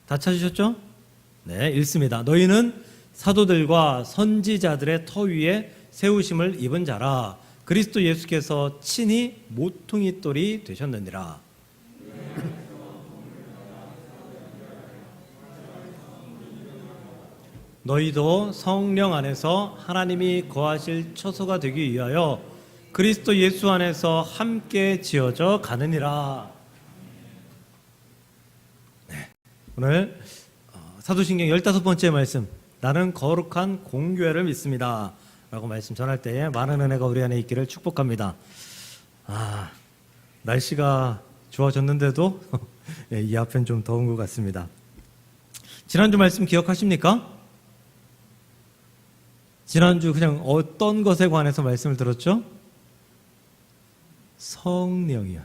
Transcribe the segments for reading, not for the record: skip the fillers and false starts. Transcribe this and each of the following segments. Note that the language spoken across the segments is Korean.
다 찾으셨죠? 네, 읽습니다. 너희는 사도들과 선지자들의 터 위에 세우심을 입은 자라. 그리스도 예수께서 친히 모퉁이 돌이 되셨느니라. 너희도 성령 안에서 하나님이 거하실 처소가 되기 위하여 그리스도 예수 안에서 함께 지어져 가느니라. 네, 오늘 사도신경 15번째 말씀, 나는 거룩한 공교회를 믿습니다 라고 말씀 전할 때에 많은 은혜가 우리 안에 있기를 축복합니다. 날씨가 좋아졌는데도 이 앞엔 좀 더운 것 같습니다. 지난주 말씀 기억하십니까? 지난주 그냥 어떤 것에 관해서 말씀을 들었죠? 성령이요.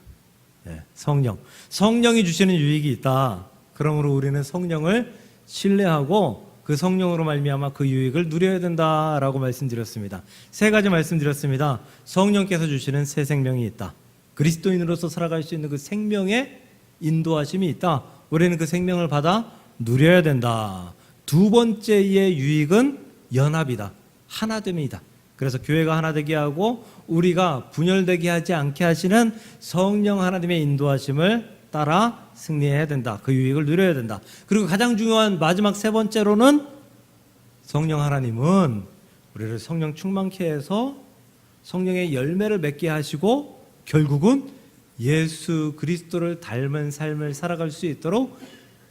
네, 성령. 성령이 주시는 유익이 있다. 그러므로 우리는 성령을 신뢰하고 그 성령으로 말미암아 그 유익을 누려야 된다라고 말씀드렸습니다. 세 가지 말씀드렸습니다. 성령께서 주시는 새 생명이 있다. 그리스도인으로서 살아갈 수 있는 그 생명의 인도하심이 있다. 우리는 그 생명을 받아 누려야 된다. 두 번째의 유익은 연합이다. 하나됨이다. 그래서 교회가 하나 되게 하고 우리가 분열되게 하지 않게 하시는 성령 하나님의 인도하심을 따라 승리해야 된다. 그 유익을 누려야 된다. 그리고 가장 중요한 마지막 세 번째로는 성령 하나님은 우리를 성령 충만케 해서 성령의 열매를 맺게 하시고 결국은 예수 그리스도를 닮은 삶을 살아갈 수 있도록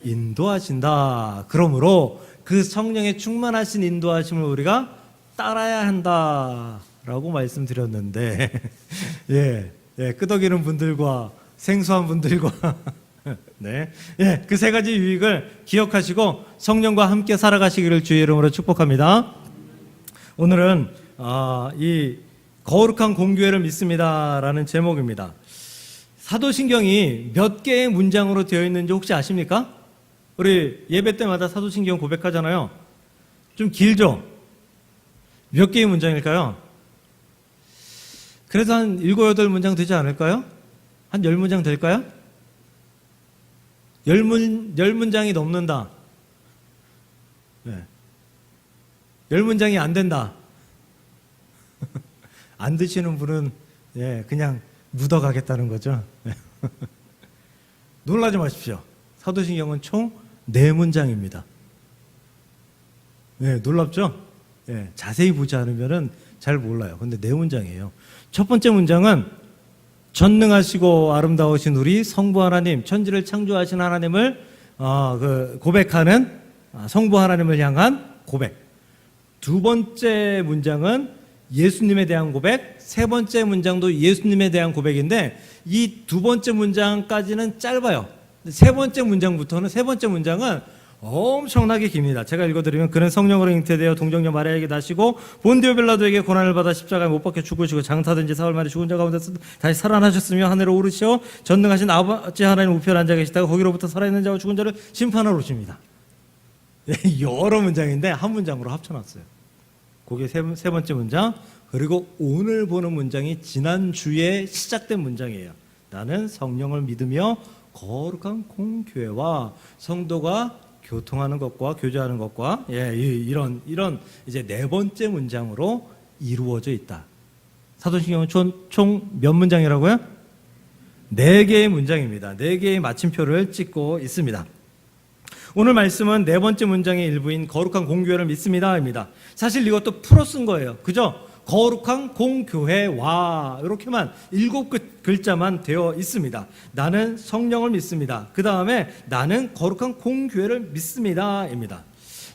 인도하신다. 그러므로 그 성령의 충만하신 인도하심을 우리가 따라야 한다라고 말씀드렸는데 끄덕이는 분들과 생소한 분들과 그 세 가지 유익을 기억하시고 성령과 함께 살아가시기를 주의 이름으로 축복합니다. 오늘은 이 거룩한 공교회를 믿습니다라는 제목입니다. 사도신경이 몇 개의 문장으로 되어 있는지 혹시 아십니까? 우리 예배 때마다 사도신경 고백하잖아요. 좀 길죠? 몇 개의 문장일까요? 그래서 한 7, 8문장 되지 않을까요? 한 10문장 될까요? 10문장이 넘는다. 10문장이 안 된다. 안 드시는 분은 그냥 묻어가겠다는 거죠. 놀라지 마십시오. 사도신경은 총 4문장입니다. 놀랍죠? 자세히 보지 않으면 잘 몰라요. 근데 4문장이에요. 첫 번째 문장은 전능하시고 아름다우신 우리 성부 하나님, 천지를 창조하신 하나님을 고백하는 성부 하나님을 향한 고백. 두 번째 문장은 예수님에 대한 고백, 세 번째 문장도 예수님에 대한 고백인데 이 두 번째 문장까지는 짧아요. 세 번째 문장부터는 세 번째 문장은 엄청나게 깁니다. 제가 읽어드리면 그는 성령으로 잉태되어 동정녀 마리아에게 나시고 본디오 빌라도에게 고난을 받아 십자가에 못 박혀 죽으시고 장사든지 사흘 만에 죽은 자 가운데서 다시 살아나셨으며 하늘에 오르시어 전능하신 아버지 하나님 우편에 앉아 계시다가 거기로부터 살아있는 자와 죽은 자를 심판하러 오십니다. 여러 문장인데 한 문장으로 합쳐놨어요. 그게 세 번째 문장. 그리고 오늘 보는 문장이 지난주에 시작된 문장이에요. 나는 성령을 믿으며 거룩한 공교회와 성도가 교통하는 것과 교제하는 것과 이런 이제 네 번째 문장으로 이루어져 있다. 사도신경은 총 몇 문장이라고요? 4개의 문장입니다. 4개의 마침표를 찍고 있습니다. 오늘 말씀은 네 번째 문장의 일부인 거룩한 공교회를 믿습니다입니다. 사실 이것도 풀어 쓴 거예요. 그죠? 거룩한 공교회와 이렇게만 7글자만 되어 있습니다. 나는 성령을 믿습니다. 그 다음에 나는 거룩한 공교회를 믿습니다입니다.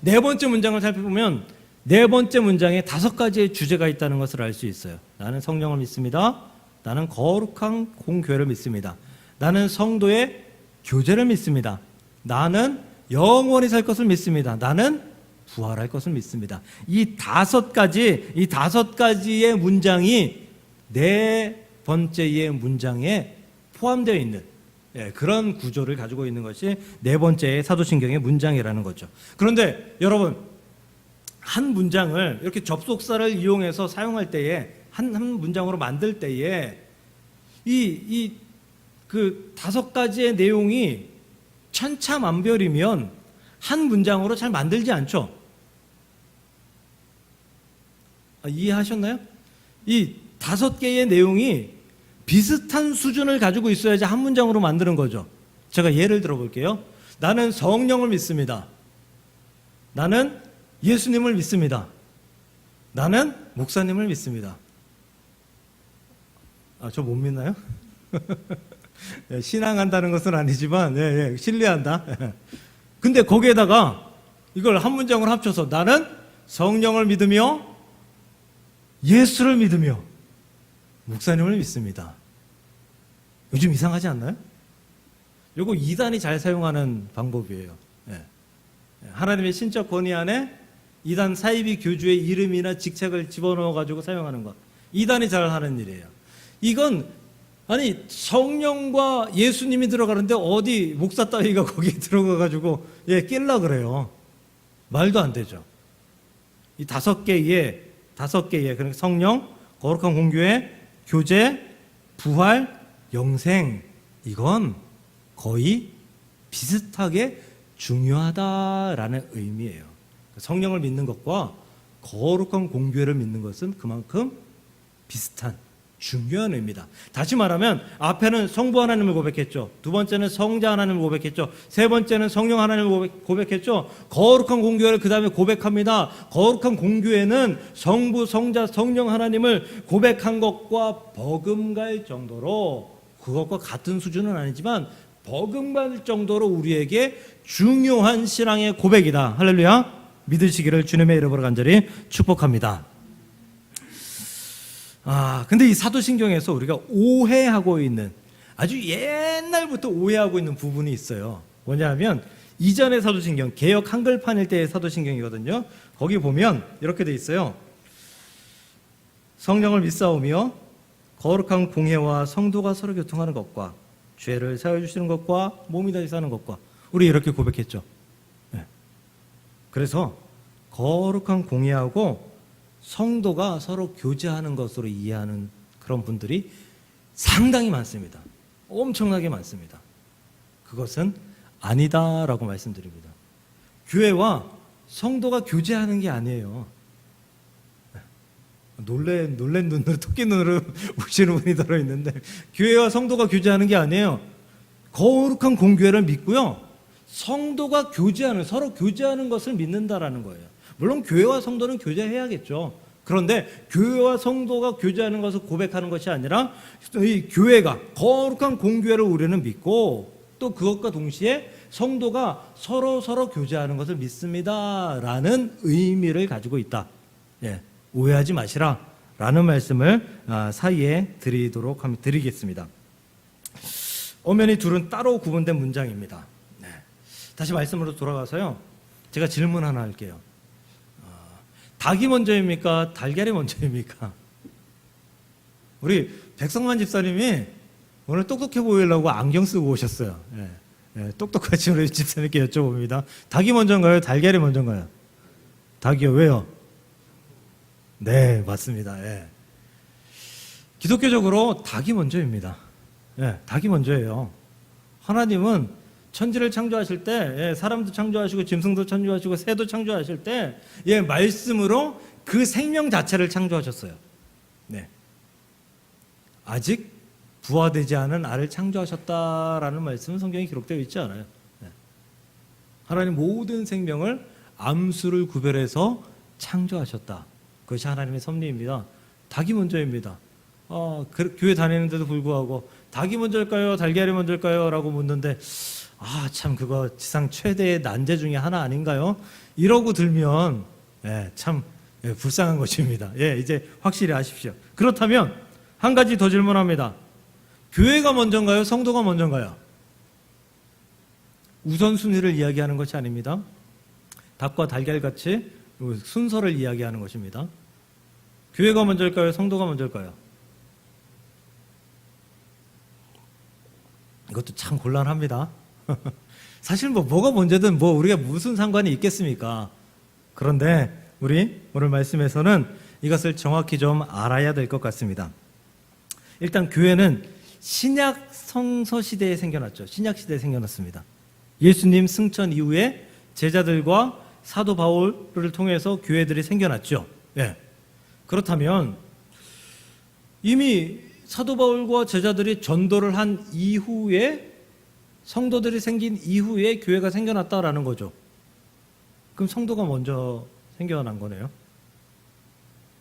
네 번째 문장을 살펴보면 네 번째 문장에 5가지의 주제가 있다는 것을 알 수 있어요. 나는 성령을 믿습니다. 나는 거룩한 공교회를 믿습니다. 나는 성도의 교제를 믿습니다. 나는 영원히 살 것을 믿습니다. 나는 부활할 것을 믿습니다. 이 5가지의 문장이 네 번째의 문장에 포함되어 있는 그런 구조를 가지고 있는 것이 네 번째의 사도신경의 문장이라는 거죠. 그런데 여러분, 한 문장을 이렇게 접속사를 이용해서 사용할 때에 한 문장으로 만들 때에 그 5가지의 내용이 천차만별이면 한 문장으로 잘 만들지 않죠. 이해하셨나요? 이 5개의 내용이 비슷한 수준을 가지고 있어야지 한 문장으로 만드는 거죠. 제가 예를 들어 볼게요. 나는 성령을 믿습니다. 나는 예수님을 믿습니다. 나는 목사님을 믿습니다. 저 못 믿나요? 신앙한다는 것은 아니지만 신뢰한다. 근데 거기에다가 이걸 한 문장으로 합쳐서 나는 성령을 믿으며 예수를 믿으며 목사님을 믿습니다. 요즘 이상하지 않나요? 요거 이단이 잘 사용하는 방법이에요. 하나님의 신적 권위 안에 이단 사이비 교주의 이름이나 직책을 집어넣어 가지고 사용하는 것. 이단이 잘 하는 일이에요. 이건 아니 성령과 예수님이 들어가는데 어디 목사 따위가 거기에 들어가 가지고 낄라 그래요. 말도 안 되죠. 이 5개의 그러니까 성령, 거룩한 공교회, 교제, 부활, 영생, 이건 거의 비슷하게 중요하다라는 의미예요. 성령을 믿는 것과 거룩한 공교회를 믿는 것은 그만큼 비슷한 중요한 의미다. 다시 말하면 앞에는 성부 하나님을 고백했죠. 두 번째는 성자 하나님을 고백했죠. 세 번째는 성령 하나님을 고백했죠. 거룩한 공교회를 그 다음에 고백합니다. 거룩한 공교회는 성부, 성자, 성령 하나님을 고백한 것과 버금갈 정도로, 그것과 같은 수준은 아니지만 버금갈 정도로 우리에게 중요한 신앙의 고백이다. 할렐루야. 믿으시기를 주님의 이름으로 간절히 축복합니다. 근데 이 사도신경에서 우리가 오해하고 있는, 아주 옛날부터 오해하고 있는 부분이 있어요. 뭐냐면 이전의 사도신경, 개역 한글판일 때의 사도신경이거든요. 거기 보면 이렇게 돼 있어요. 성령을 믿사오며 거룩한 공회와 성도가 서로 교통하는 것과 죄를 사하여 주시는 것과 몸이 다시 사는 것과, 우리 이렇게 고백했죠. 그래서 거룩한 공회하고 성도가 서로 교제하는 것으로 이해하는 그런 분들이 상당히 많습니다. 엄청나게 많습니다. 그것은 아니다라고 말씀드립니다. 교회와 성도가 교제하는 게 아니에요. 놀란 눈으로, 토끼 눈으로 보시는 분이 들어있는데, 교회와 성도가 교제하는 게 아니에요. 거룩한 공교회를 믿고요, 성도가 교제하는, 서로 교제하는 것을 믿는다라는 거예요. 물론 교회와 성도는 교제해야겠죠. 그런데 교회와 성도가 교제하는 것을 고백하는 것이 아니라 이 교회가, 거룩한 공교회를 우리는 믿고, 또 그것과 동시에 성도가 서로 교제하는 것을 믿습니다라는 의미를 가지고 있다. 오해하지 마시라 라는 말씀을 사이에 드리겠습니다. 엄연히 둘은 따로 구분된 문장입니다. 다시 말씀으로 돌아가서요, 제가 질문 하나 할게요. 닭이 먼저입니까? 달걀이 먼저입니까? 우리 백성만 집사님이 오늘 똑똑해 보이려고 안경 쓰고 오셨어요. 똑똑하신 우리 집사님께 여쭤봅니다. 닭이 먼저인가요? 달걀이 먼저인가요? 닭이요. 왜요? 네, 맞습니다. 기독교적으로 닭이 먼저입니다. 닭이 먼저예요. 하나님은 천지를 창조하실 때, 사람도 창조하시고 짐승도 창조하시고 새도 창조하실 때, 말씀으로 그 생명 자체를 창조하셨어요. 아직 부화되지 않은 알을 창조하셨다라는 말씀은 성경에 기록되어 있지 않아요. 하나님 모든 생명을 암수를 구별해서 창조하셨다. 그것이 하나님의 섭리입니다. 닭이 먼저입니다. 교회 다니는데도 불구하고 닭이 먼저일까요? 달걀이 먼저일까요? 라고 묻는데, 참 그거 지상 최대의 난제 중에 하나 아닌가요? 이러고 들면 참 불쌍한 것입니다. 이제 확실히 아십시오. 그렇다면 한 가지 더 질문합니다. 교회가 먼저인가요? 성도가 먼저인가요? 우선순위를 이야기하는 것이 아닙니다. 닭과 달걀같이 순서를 이야기하는 것입니다. 교회가 먼저일까요? 성도가 먼저일까요? 이것도 참 곤란합니다. 사실 뭐가 먼저든 우리가 무슨 상관이 있겠습니까? 그런데 우리 오늘 말씀에서는 이것을 정확히 좀 알아야 될 것 같습니다. 일단 교회는 신약 성서 시대에 생겨났죠. 신약 시대에 생겨났습니다. 예수님 승천 이후에 제자들과 사도 바울을 통해서 교회들이 생겨났죠. 예. 그렇다면 이미 사도 바울과 제자들이 전도를 한 이후에 성도들이 생긴 이후에 교회가 생겨났다라는 거죠. 그럼 성도가 먼저 생겨난 거네요.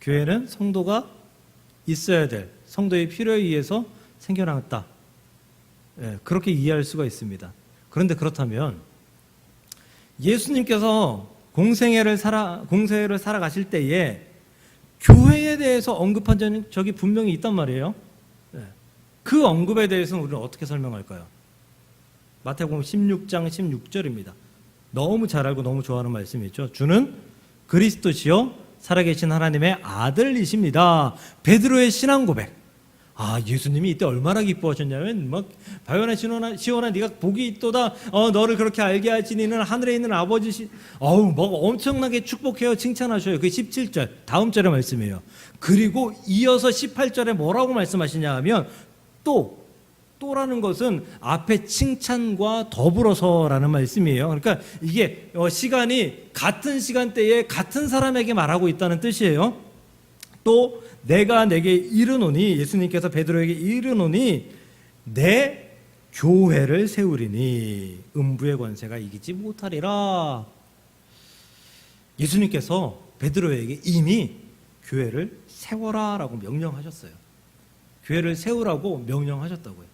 교회는 성도가 있어야 될 성도의 필요에 의해서 생겨났다. 예, 그렇게 이해할 수가 있습니다. 그런데 그렇다면 예수님께서 공생애를 살아가실 때에 교회에 대해서 언급한 적이 분명히 있단 말이에요. 예, 그 언급에 대해서는 우리는 어떻게 설명할까요? 마태복음 16장 16절입니다. 너무 잘 알고 너무 좋아하는 말씀이죠. 주는 그리스도시요 살아계신 하나님의 아들이십니다. 베드로의 신앙 고백. 예수님이 이때 얼마나 기뻐하셨냐면 막 바요나 시온아 네가 복이 있도다. 너를 그렇게 알게 하시니는 하늘에 있는 아버지 막 엄청나게 축복해요. 칭찬하셔요. 그 17절 다음 절의 말씀이에요. 그리고 이어서 18절에 뭐라고 말씀하시냐 하면 또라는 것은 앞에 칭찬과 더불어서라는 말씀이에요. 그러니까 이게 시간이 같은 시간대에 같은 사람에게 말하고 있다는 뜻이에요. 또 내가 내게 이르노니, 예수님께서 베드로에게 이르노니 내 교회를 세우리니 음부의 권세가 이기지 못하리라. 예수님께서 베드로에게 이미 교회를 세워라라고 명령하셨어요. 교회를 세우라고 명령하셨다고요.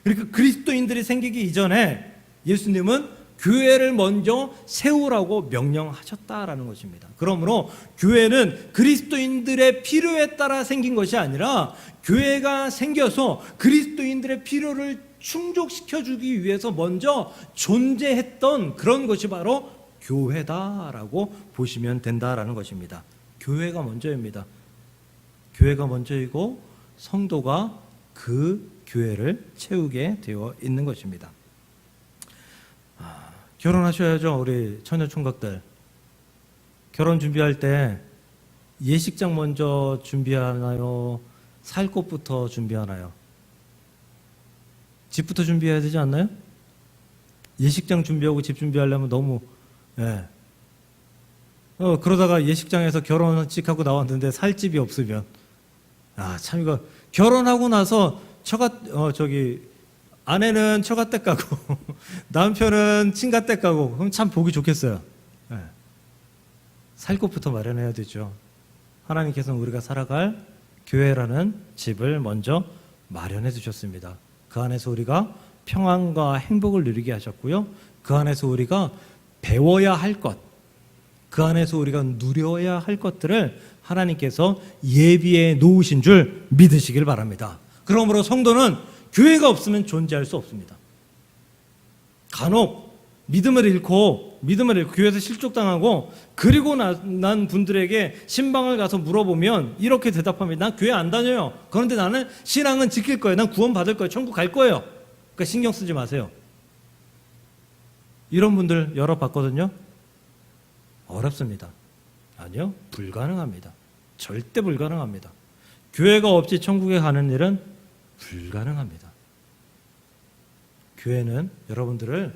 그러니까 그리스도인들이 생기기 이전에 예수님은 교회를 먼저 세우라고 명령하셨다라는 것입니다. 그러므로 교회는 그리스도인들의 필요에 따라 생긴 것이 아니라 교회가 생겨서 그리스도인들의 필요를 충족시켜주기 위해서 먼저 존재했던 그런 것이 바로 교회다라고 보시면 된다라는 것입니다. 교회가 먼저입니다. 교회가 먼저이고 성도가 그 교회를 채우게 되어 있는 것입니다. 결혼하셔야죠, 우리 처녀 총각들. 결혼 준비할 때 예식장 먼저 준비하나요? 살 곳부터 준비하나요? 집부터 준비해야 되지 않나요? 예식장 준비하고 집 준비하려면 너무 그러다가 예식장에서 결혼식 하고 나왔는데 살 집이 없으면 참 이거 결혼하고 나서 아내는 처가댁 가고 남편은 친가댁 가고 그럼 참 보기 좋겠어요. 살 곳부터 마련해야 되죠. 하나님께서는 우리가 살아갈 교회라는 집을 먼저 마련해 주셨습니다. 그 안에서 우리가 평안과 행복을 누리게 하셨고요. 그 안에서 우리가 배워야 할 것, 그 안에서 우리가 누려야 할 것들을 하나님께서 예비해 놓으신 줄 믿으시길 바랍니다. 그러므로 성도는 교회가 없으면 존재할 수 없습니다. 간혹 믿음을 잃고 교회에서 실족당하고 그리고 난 분들에게 신방을 가서 물어보면 이렇게 대답합니다. 난 교회 안 다녀요. 그런데 나는 신앙은 지킬 거예요. 난 구원 받을 거예요. 천국 갈 거예요. 그러니까 신경 쓰지 마세요. 이런 분들 여러 봤거든요. 어렵습니다. 아니요, 불가능합니다. 절대 불가능합니다. 교회가 없이 천국에 가는 일은 불가능합니다. 교회는 여러분들을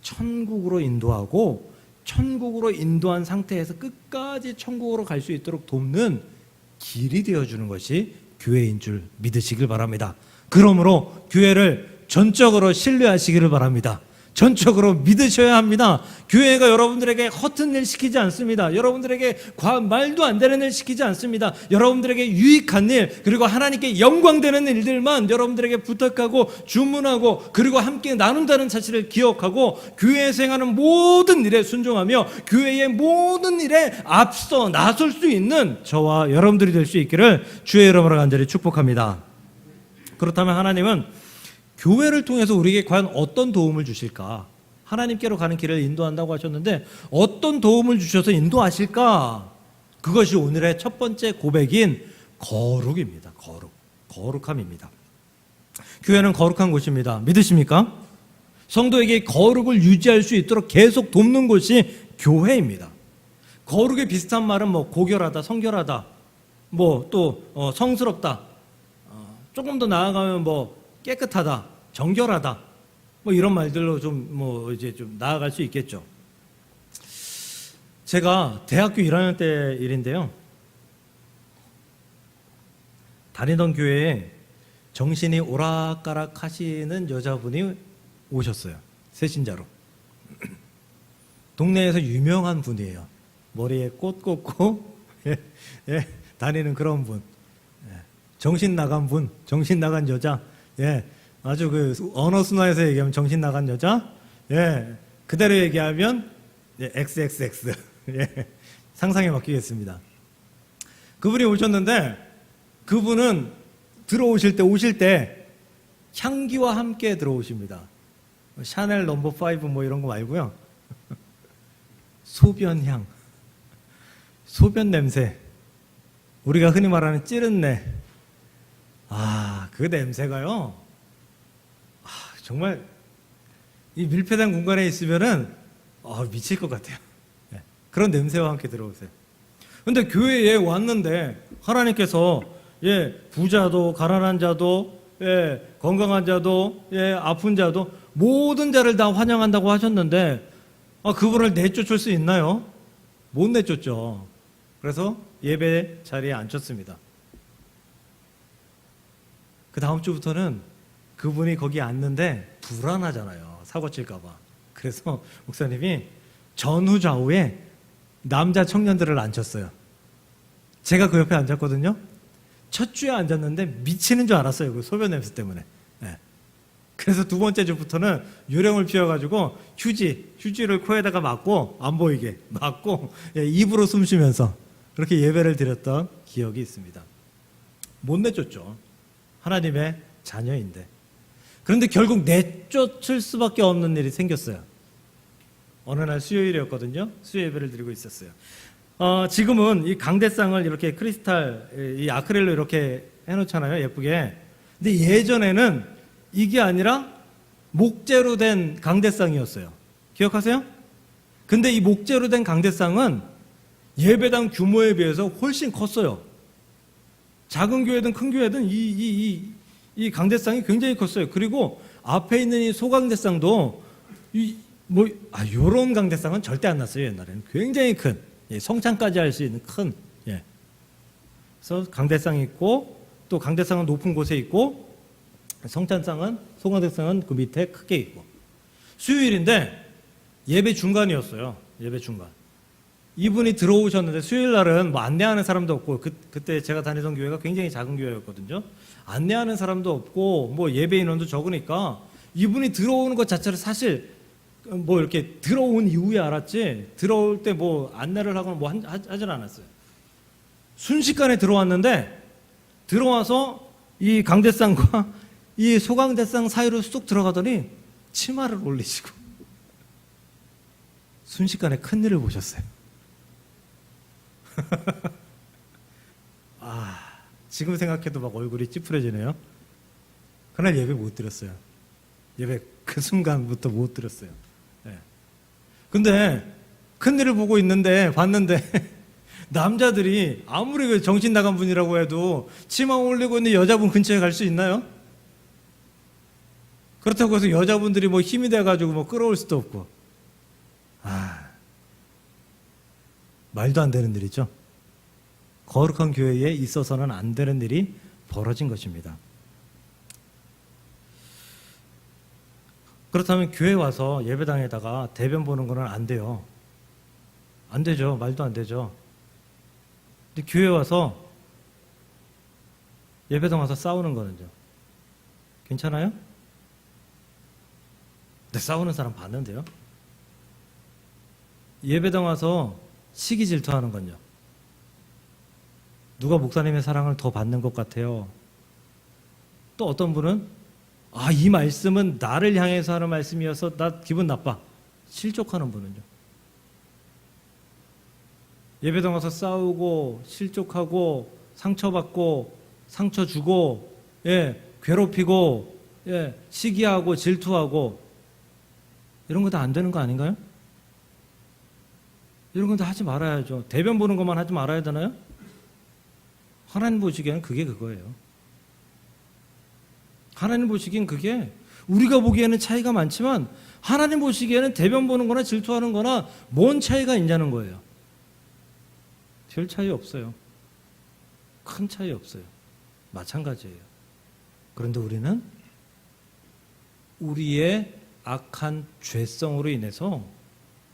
천국으로 인도하고 천국으로 인도한 상태에서 끝까지 천국으로 갈 수 있도록 돕는 길이 되어주는 것이 교회인 줄 믿으시길 바랍니다. 그러므로 교회를 전적으로 신뢰하시기를 바랍니다. 전적으로 믿으셔야 합니다. 교회가 여러분들에게 허튼 일 시키지 않습니다. 여러분들에게 말도 안 되는 일 시키지 않습니다. 여러분들에게 유익한 일, 그리고 하나님께 영광되는 일들만 여러분들에게 부탁하고 주문하고 그리고 함께 나눈다는 사실을 기억하고 교회에서 행하는 모든 일에 순종하며 교회의 모든 일에 앞서 나설 수 있는 저와 여러분들이 될 수 있기를 주의 이름으로 간절히 축복합니다. 그렇다면 하나님은 교회를 통해서 우리에게 과연 어떤 도움을 주실까? 하나님께로 가는 길을 인도한다고 하셨는데 어떤 도움을 주셔서 인도하실까? 그것이 오늘의 첫 번째 고백인 거룩입니다. 거룩함입니다. 교회는 거룩한 곳입니다. 믿으십니까? 성도에게 거룩을 유지할 수 있도록 계속 돕는 곳이 교회입니다. 거룩에 비슷한 말은 고결하다, 성결하다, 또 성스럽다, 조금 더 나아가면 깨끗하다, 정결하다, 이런 말들로 좀 나아갈 수 있겠죠. 제가 대학교 1학년 때 일인데요. 다니던 교회에 정신이 오락가락 하시는 여자분이 오셨어요. 새신자로. 동네에서 유명한 분이에요. 머리에 꽃 꽂고 다니는 그런 분. 정신 나간 분, 정신 나간 여자. 아주 그 언어 순화에서 얘기하면 정신 나간 여자. 그대로 얘기하면 XXX. 상상에 맡기겠습니다. 그분이 오셨는데 그분은 오실 때 향기와 함께 들어오십니다. 샤넬 넘버 5 뭐 이런 거 말고요. 소변향, 소변 냄새, 우리가 흔히 말하는 찌른내. 그 냄새가요. 정말 이 밀폐된 공간에 있으면은 미칠 것 같아요. 그런 냄새와 함께 들어오세요. 근데 교회에 왔는데 하나님께서 부자도 가난한 자도 건강한 자도 아픈 자도 모든 자를 다 환영한다고 하셨는데 그분을 내쫓을 수 있나요? 못 내쫓죠. 그래서 예배 자리에 앉혔습니다. 그 다음 주부터는 그분이 거기 앉는데 불안하잖아요. 사고 칠까 봐. 그래서 목사님이 전후 좌우에 남자 청년들을 앉혔어요. 제가 그 옆에 앉았거든요. 첫 주에 앉았는데 미치는 줄 알았어요. 그 소변 냄새 때문에. 그래서 두 번째 주부터는 요령을 피워가지고 휴지를 코에다가 막고 안 보이게 막고 입으로 숨 쉬면서 그렇게 예배를 드렸던 기억이 있습니다. 못 내쫓죠. 하나님의 자녀인데. 그런데 결국 내쫓을 수밖에 없는 일이 생겼어요. 어느 날 수요일이었거든요. 수요 예배를 드리고 있었어요. 지금은 이 강대상을 이렇게 크리스탈, 이 아크릴로 이렇게 해놓잖아요. 예쁘게. 근데 예전에는 이게 아니라 목재로 된 강대상이었어요. 기억하세요? 근데 이 목재로 된 강대상은 예배당 규모에 비해서 훨씬 컸어요. 작은 교회든 큰 교회든 이 강대상이 굉장히 컸어요. 그리고 앞에 있는 이 소강대상도 요런 강대상은 절대 안 났어요. 옛날에는 굉장히 큰 성찬까지 할 수 있는 큰. 그래서 강대상이 있고 또 강대상은 높은 곳에 있고 성찬상은 소강대상은 그 밑에 크게 있고. 수요일인데 예배 중간이었어요. 예배 중간. 이분이 들어오셨는데 수요일 날은 뭐 안내하는 사람도 없고 그때 제가 다니던 교회가 굉장히 작은 교회였거든요. 안내하는 사람도 없고 뭐 예배 인원도 적으니까 이분이 들어오는 것 자체를 사실 뭐 이렇게 들어온 이후에 알았지 들어올 때 뭐 안내를 하거나 뭐 하진 않았어요. 순식간에 들어왔는데 들어와서 이 강대상과 이 소강대상 사이로 쑥 들어가더니 치마를 올리시고 순식간에 큰일을 보셨어요. 지금 생각해도 막 얼굴이 찌푸려지네요. 그날 예배 못 드렸어요. 예배 그 순간부터 못 드렸어요. 근데 큰일을 보고 있는데 봤는데 남자들이 아무리 그 정신 나간 분이라고 해도 치마 올리고 있는 여자분 근처에 갈 수 있나요? 그렇다고 해서 여자분들이 뭐 힘이 돼가지고 뭐 끌어올 수도 없고. 말도 안 되는 일이죠. 거룩한 교회에 있어서는 안 되는 일이 벌어진 것입니다. 그렇다면 교회 와서 예배당에다가 대변 보는 거는 안 돼요. 안 되죠. 말도 안 되죠. 근데 교회 와서 예배당 와서 싸우는 거는요. 괜찮아요? 근데 싸우는 사람 봤는데요. 예배당 와서 시기 질투하는 건요. 누가 목사님의 사랑을 더 받는 것 같아요. 또 어떤 분은 이 말씀은 나를 향해서 하는 말씀이어서 나 기분 나빠. 실족하는 분은요. 예배당 와서 싸우고 실족하고 상처받고 상처 주고 괴롭히고 시기하고 질투하고 이런 거 다 안 되는 거 아닌가요? 이런 건 다 하지 말아야죠. 대변 보는 것만 하지 말아야 되나요? 하나님 보시기에는 그게 그거예요. 하나님 보시기엔 그게 우리가 보기에는 차이가 많지만 하나님 보시기에는 대변 보는 거나 질투하는 거나 뭔 차이가 있냐는 거예요. 별 차이 없어요. 큰 차이 없어요. 마찬가지예요. 그런데 우리는 우리의 악한 죄성으로 인해서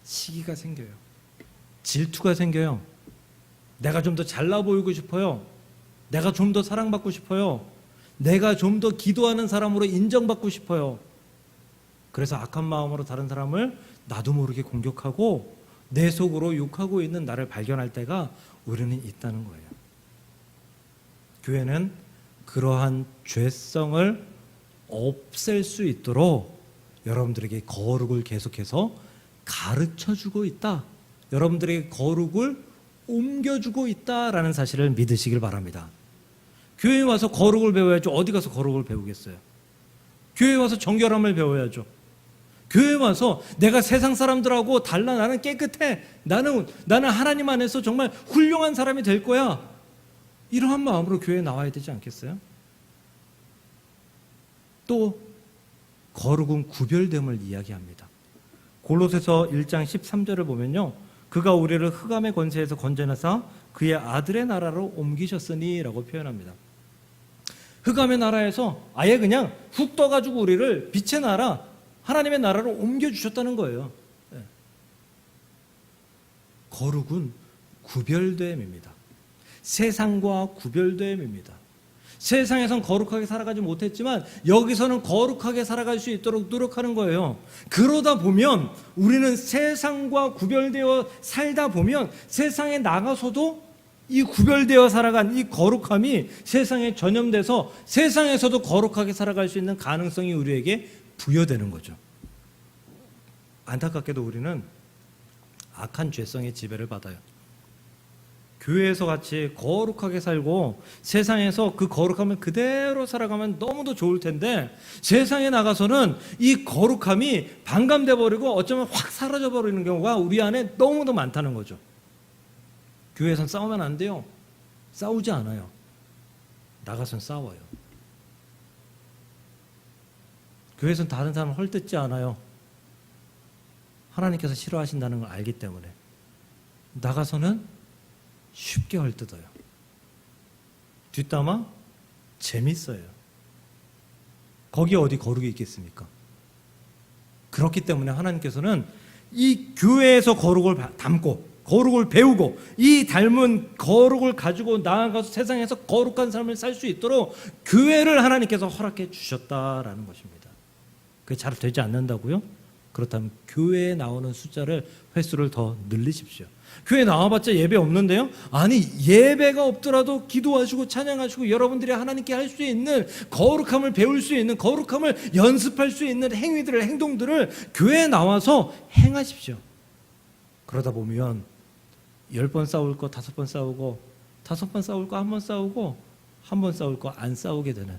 시기가 생겨요. 질투가 생겨요. 내가 좀 더 잘나 보이고 싶어요. 내가 좀 더 사랑받고 싶어요. 내가 좀 더 기도하는 사람으로 인정받고 싶어요. 그래서 악한 마음으로 다른 사람을 나도 모르게 공격하고 내 속으로 욕하고 있는 나를 발견할 때가 우리는 있다는 거예요. 교회는 그러한 죄성을 없앨 수 있도록 여러분들에게 거룩을 계속해서 가르쳐주고 있다. 여러분들에게 거룩을 옮겨주고 있다라는 사실을 믿으시길 바랍니다. 교회에 와서 거룩을 배워야죠. 어디 가서 거룩을 배우겠어요? 교회에 와서 정결함을 배워야죠. 교회에 와서 내가 세상 사람들하고 달라, 나는 깨끗해, 나는 하나님 안에서 정말 훌륭한 사람이 될 거야, 이러한 마음으로 교회에 나와야 되지 않겠어요? 또 거룩은 구별됨을 이야기합니다. 골로새서 1장 13절을 보면요, 그가 우리를 흑암의 권세에서 건져내사 그의 아들의 나라로 옮기셨으니 라고 표현합니다. 흑암의 나라에서 아예 그냥 훅 떠가지고 우리를 빛의 나라, 하나님의 나라로 옮겨주셨다는 거예요. 거룩은 구별됨입니다. 세상과 구별됨입니다. 세상에선 거룩하게 살아가지 못했지만 여기서는 거룩하게 살아갈 수 있도록 노력하는 거예요. 그러다 보면 우리는 세상과 구별되어 살다 보면 세상에 나가서도 이 구별되어 살아간 이 거룩함이 세상에 전염돼서 세상에서도 거룩하게 살아갈 수 있는 가능성이 우리에게 부여되는 거죠. 안타깝게도 우리는 악한 죄성의 지배를 받아요. 교회에서 같이 거룩하게 살고 세상에서 그 거룩함을 그대로 살아가면 너무도 좋을 텐데 세상에 나가서는 이 거룩함이 반감돼 버리고 어쩌면 확 사라져 버리는 경우가 우리 안에 너무도 많다는 거죠. 교회에선 싸우면 안 돼요. 싸우지 않아요. 나가선 싸워요. 교회에선 다른 사람 헐뜯지 않아요. 하나님께서 싫어하신다는 걸 알기 때문에. 나가서는 쉽게 헐뜯어요. 뒷담화 재밌어요. 거기에 어디 거룩이 있겠습니까? 그렇기 때문에 하나님께서는 이 교회에서 거룩을 담고 거룩을 배우고 이 닮은 거룩을 가지고 나아가서 세상에서 거룩한 삶을 살 수 있도록 교회를 하나님께서 허락해 주셨다라는 것입니다. 그게 잘 되지 않는다고요? 그렇다면 교회에 나오는 숫자를, 횟수를 더 늘리십시오. 교회 나와봤자 예배 없는데요? 아니, 예배가 없더라도 기도하시고 찬양하시고 여러분들이 하나님께 할 수 있는 거룩함을 배울 수 있는, 거룩함을 연습할 수 있는 행위들을, 행동들을 교회에 나와서 행하십시오. 그러다 보면 10번 싸울 거 5번 싸우고, 5번 싸울 거 1번 싸우고, 1번 싸울 거 안 싸우게 되는,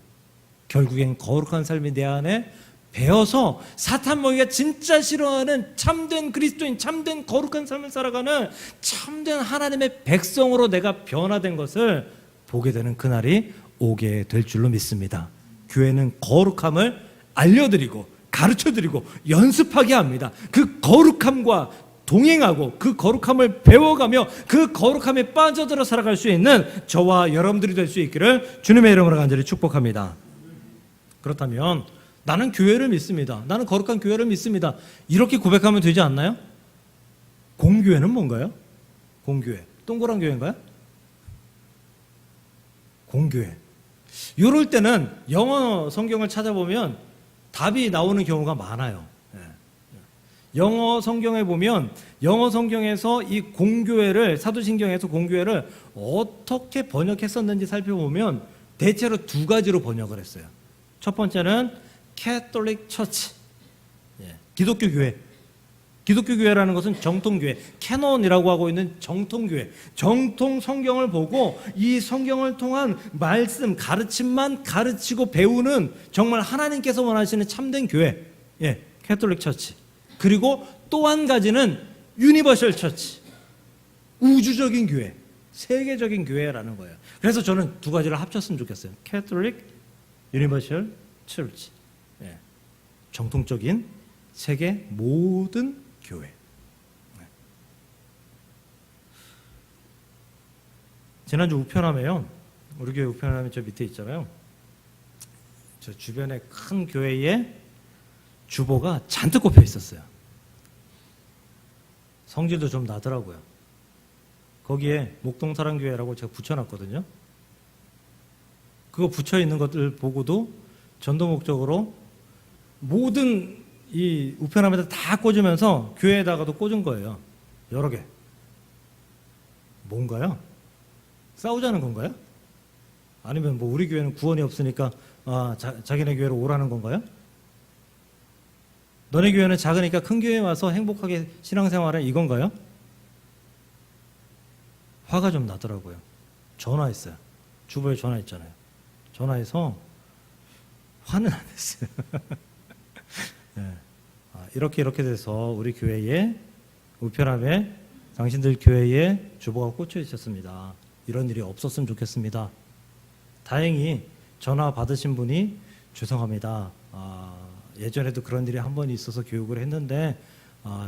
결국엔 거룩한 삶이 내 안에 배어서 사탄 먹이가 진짜 싫어하는 참된 그리스도인, 참된 거룩한 삶을 살아가는 참된 하나님의 백성으로 내가 변화된 것을 보게 되는 그날이 오게 될 줄로 믿습니다. 교회는 거룩함을 알려드리고 가르쳐드리고 연습하게 합니다. 그 거룩함과 동행하고 그 거룩함을 배워가며 그 거룩함에 빠져들어 살아갈 수 있는 저와 여러분들이 될 수 있기를 주님의 이름으로 간절히 축복합니다. 그렇다면 나는 교회를 믿습니다. 나는 거룩한 교회를 믿습니다. 이렇게 고백하면 되지 않나요? 공교회는 뭔가요? 공교회. 동그란 교회인가요? 공교회. 이럴 때는 영어 성경을 찾아보면 답이 나오는 경우가 많아요. 영어 성경에 보면 영어 성경에서 이 공교회를, 사도신경에서 공교회를 어떻게 번역했었는지 살펴보면 대체로 2가지로 번역을 했어요. 첫 번째는 캐톨릭 처치, 기독교 교회. 기독교 교회라는 것은 정통교회, 캐논이라고 하고 있는 정통교회, 정통 성경을 보고 이 성경을 통한 말씀, 가르침만 가르치고 배우는 정말 하나님께서 원하시는 참된 교회, 캐톨릭 처치. 그리고 또 한 가지는 유니버셜 처치, 우주적인 교회, 세계적인 교회라는 거예요. 그래서 저는 2가지를 합쳤으면 좋겠어요. 캐톨릭, 유니버셜 처치. 정통적인 세계 모든 교회. 지난주 우편함에요. 우리 교회 우편함이 저 밑에 있잖아요. 저 주변에 큰 교회에 주보가 잔뜩 꼽혀 있었어요. 성질도 좀 나더라고요. 거기에 목동사랑교회라고 제가 붙여놨거든요. 그거 붙여 있는 것들 보고도 전도 목적으로 모든 이 우편함에다 다 꽂으면서 교회에다가도 꽂은 거예요. 여러 개. 뭔가요? 싸우자는 건가요? 아니면 뭐 우리 교회는 구원이 없으니까 자기네 교회로 오라는 건가요? 너네 교회는 작으니까 큰 교회에 와서 행복하게 신앙생활해 이건가요? 화가 좀 나더라고요. 전화했어요. 주보에 전화했잖아요. 전화해서 화는 안 했어요. 네. 이렇게 돼서 우리 교회에 우편함에 당신들 교회에 주보가 꽂혀 있었습니다. 이런 일이 없었으면 좋겠습니다. 다행히 전화 받으신 분이 죄송합니다. 예전에도 그런 일이 한 번 있어서 교육을 했는데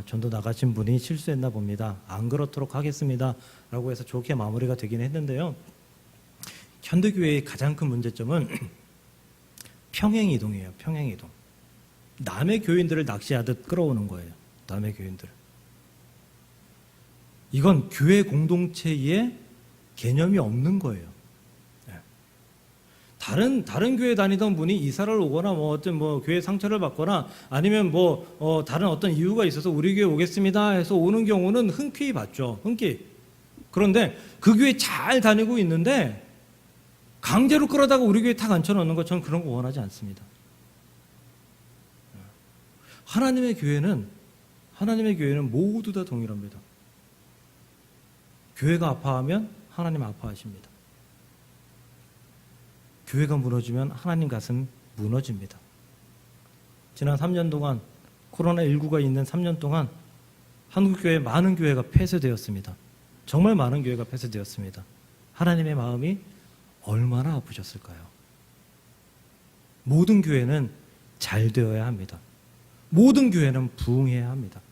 전도 나가신 분이 실수했나 봅니다. 안 그렇도록 하겠습니다. 라고 해서 좋게 마무리가 되긴 했는데요. 현대교회의 가장 큰 문제점은 평행이동이에요. 평행이동. 남의 교인들을 낚시하듯 끌어오는 거예요. 남의 교인들. 이건 교회 공동체의 개념이 없는 거예요. 다른 교회 다니던 분이 이사를 오거나 어떤 교회 상처를 받거나 아니면 다른 어떤 이유가 있어서 우리 교회 오겠습니다 해서 오는 경우는 흔쾌히 받죠. 흔쾌히. 그런데 그 교회 잘 다니고 있는데 강제로 끌어다가 우리 교회에 탁 앉혀놓는 것, 저는 그런 거 원하지 않습니다. 하나님의 교회는 모두 다 동일합니다. 교회가 아파하면 하나님 아파하십니다. 교회가 무너지면 하나님 가슴 무너집니다. 지난 3년 동안 코로나19가 있는 3년 동안 한국교회 많은 교회가 폐쇄되었습니다. 정말 많은 교회가 폐쇄되었습니다. 하나님의 마음이 얼마나 아프셨을까요? 모든 교회는 잘 되어야 합니다. 모든 교회는 부흥해야 합니다.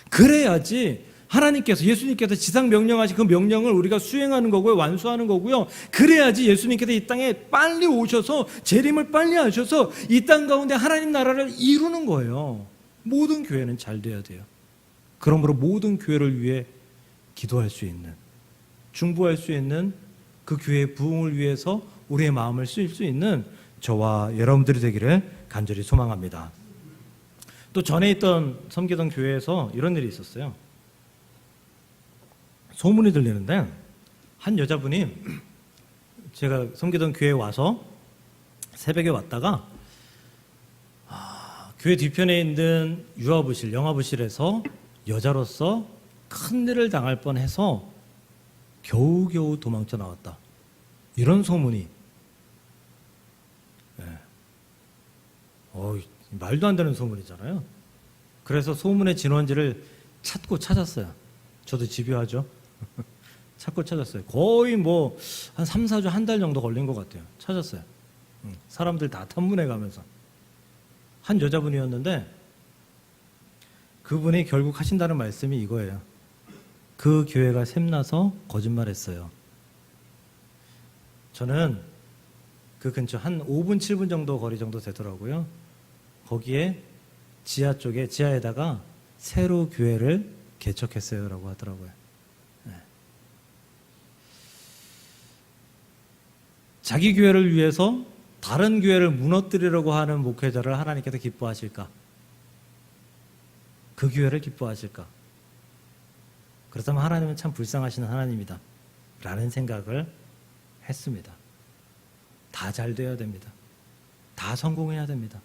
그래야지 하나님께서, 예수님께서 지상 명령하신 그 명령을 우리가 수행하는 거고요, 완수하는 거고요. 그래야지 예수님께서 이 땅에 빨리 오셔서 재림을 빨리 하셔서 이 땅 가운데 하나님 나라를 이루는 거예요. 모든 교회는 잘 돼야 돼요. 그러므로 모든 교회를 위해 기도할 수 있는, 중보할 수 있는, 그 교회의 부흥을 위해서 우리의 마음을 쓰일 수 있는 저와 여러분들이 되기를 간절히 소망합니다. 또 전에 있던 섬기던 교회에서 이런 일이 있었어요. 소문이 들리는데 한 여자분이 제가 섬기던 교회에 와서 새벽에 왔다가 교회 뒤편에 있는 유아부실, 영아부실에서 여자로서 큰 일을 당할 뻔해서 겨우겨우 도망쳐 나왔다. 이런 소문이. 말도 안 되는 소문이잖아요. 그래서 소문의 진원지를 찾았어요. 저도 집요하죠. 찾았어요. 거의 한 3, 4주, 한 달 정도 걸린 것 같아요. 찾았어요. 사람들 다 탐문해 가면서. 한 여자분이었는데 그분이 결국 하신다는 말씀이 이거예요. 그 교회가 샘나서 거짓말했어요. 저는 그 근처 한 5분, 7분 정도 거리 정도 되더라고요. 거기에 지하에다가 새로 교회를 개척했어요 라고 하더라고요. 자기 교회를 위해서 다른 교회를 무너뜨리려고 하는 목회자를 하나님께서 기뻐하실까? 그 교회를 기뻐하실까? 그렇다면 하나님은 참 불쌍하신 하나님이다 라는 생각을 했습니다. 다 잘 돼야 됩니다. 다 성공해야 됩니다.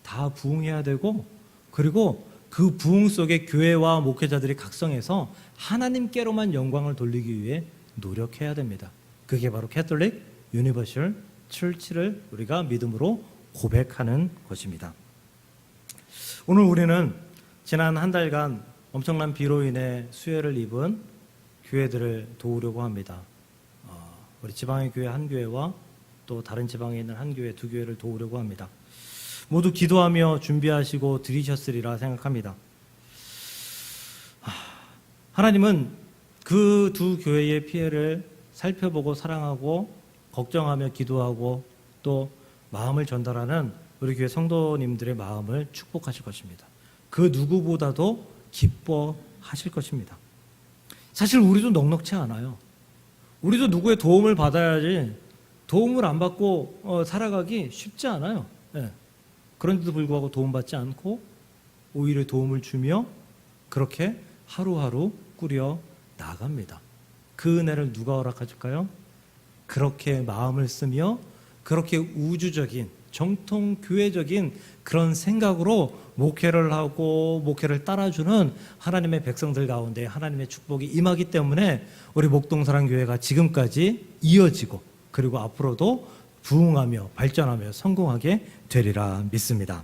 다 부흥해야 되고, 그리고 그 부흥 속에 교회와 목회자들이 각성해서 하나님께로만 영광을 돌리기 위해 노력해야 됩니다. 그게 바로 캐톨릭 유니버셜 철치를 우리가 믿음으로 고백하는 것입니다. 오늘 우리는 지난 한 달간 엄청난 비로 인해 수해를 입은 교회들을 도우려고 합니다. 우리 지방의 교회 한 교회와 또 다른 지방에 있는 한 교회, 두 교회를 도우려고 합니다. 모두 기도하며 준비하시고 드리셨으리라 생각합니다. 하나님은 그 두 교회의 피해를 살펴보고 사랑하고 걱정하며 기도하고 또 마음을 전달하는 우리 교회 성도님들의 마음을 축복하실 것입니다. 그 누구보다도 기뻐하실 것입니다. 사실 우리도 넉넉치 않아요. 우리도 누구의 도움을 받아야지 도움을 안 받고 살아가기 쉽지 않아요. 네. 그런데도 불구하고 도움받지 않고 오히려 도움을 주며 그렇게 하루하루 꾸려 나갑니다. 그 은혜를 누가 허락해 줄까요? 그렇게 마음을 쓰며 그렇게 우주적인 정통 교회적인 그런 생각으로 목회를 하고 목회를 따라주는 하나님의 백성들 가운데 하나님의 축복이 임하기 때문에 우리 목동사랑교회가 지금까지 이어지고 그리고 앞으로도 부흥하며 발전하며 성공하게 되리라 믿습니다.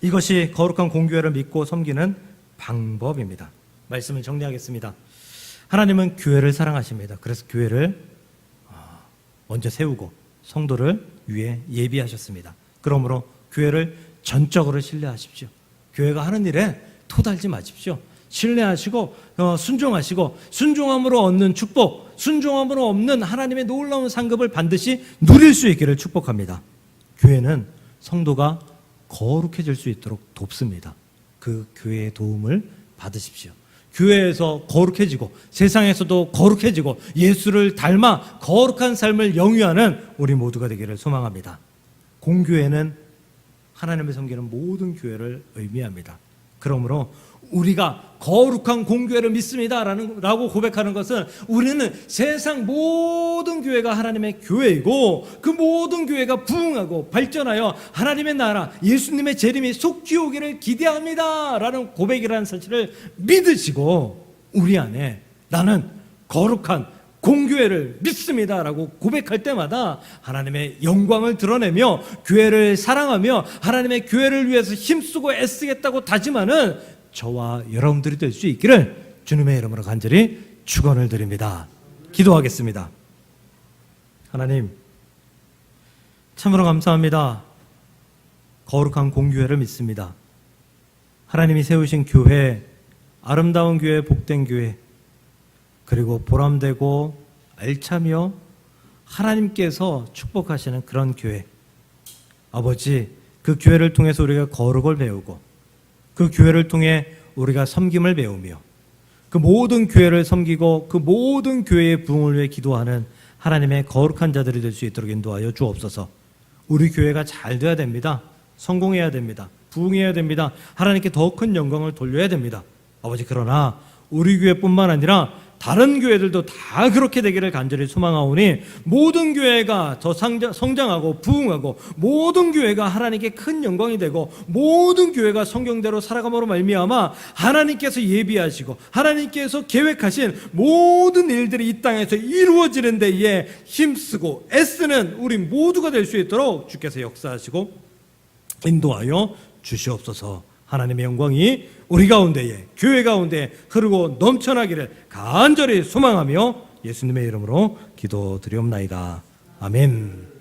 이것이 거룩한 공교회를 믿고 섬기는 방법입니다. 말씀을 정리하겠습니다. 하나님은 교회를 사랑하십니다. 그래서 교회를 먼저 세우고 성도를 위해 예비하셨습니다. 그러므로 교회를 전적으로 신뢰하십시오. 교회가 하는 일에 토달지 마십시오. 신뢰하시고 순종하시고 순종함으로 얻는 축복, 순종함으로 얻는 하나님의 놀라운 상급을 반드시 누릴 수 있기를 축복합니다. 교회는 성도가 거룩해질 수 있도록 돕습니다. 그 교회의 도움을 받으십시오. 교회에서 거룩해지고 세상에서도 거룩해지고 예수를 닮아 거룩한 삶을 영위하는 우리 모두가 되기를 소망합니다. 공교회는 하나님을 섬기는 모든 교회를 의미합니다. 그러므로 우리가 거룩한 공교회를 믿습니다 라고 고백하는 것은 우리는 세상 모든 교회가 하나님의 교회이고 그 모든 교회가 부흥하고 발전하여 하나님의 나라 예수님의 재림이 속히 오기를 기대합니다 라는 고백이라는 사실을 믿으시고 우리 안에 나는 거룩한 공교회를 믿습니다 라고 고백할 때마다 하나님의 영광을 드러내며 교회를 사랑하며 하나님의 교회를 위해서 힘쓰고 애쓰겠다고 다짐하는 저와 여러분들이 될 수 있기를 주님의 이름으로 간절히 축원을 드립니다. 기도하겠습니다. 하나님 참으로 감사합니다. 거룩한 공교회를 믿습니다. 하나님이 세우신 교회, 아름다운 교회, 복된 교회, 그리고 보람되고 알차며 하나님께서 축복하시는 그런 교회, 아버지 그 교회를 통해서 우리가 거룩을 배우고 그 교회를 통해 우리가 섬김을 배우며 그 모든 교회를 섬기고 그 모든 교회의 부흥을 위해 기도하는 하나님의 거룩한 자들이 될 수 있도록 인도하여 주옵소서. 우리 교회가 잘 돼야 됩니다. 성공해야 됩니다. 부흥해야 됩니다. 하나님께 더 큰 영광을 돌려야 됩니다. 아버지 그러나 우리 교회뿐만 아니라 다른 교회들도 다 그렇게 되기를 간절히 소망하오니 모든 교회가 더 성장하고 부흥하고 모든 교회가 하나님께 큰 영광이 되고 모든 교회가 성경대로 살아감으로 말미암아 하나님께서 예비하시고 하나님께서 계획하신 모든 일들이 이 땅에서 이루어지는 데에 힘쓰고 애쓰는 우리 모두가 될 수 있도록 주께서 역사하시고 인도하여 주시옵소서. 하나님의 영광이 우리 가운데에 교회 가운데 흐르고 넘쳐나기를 간절히 소망하며 예수님의 이름으로 기도드리옵나이다. 아멘.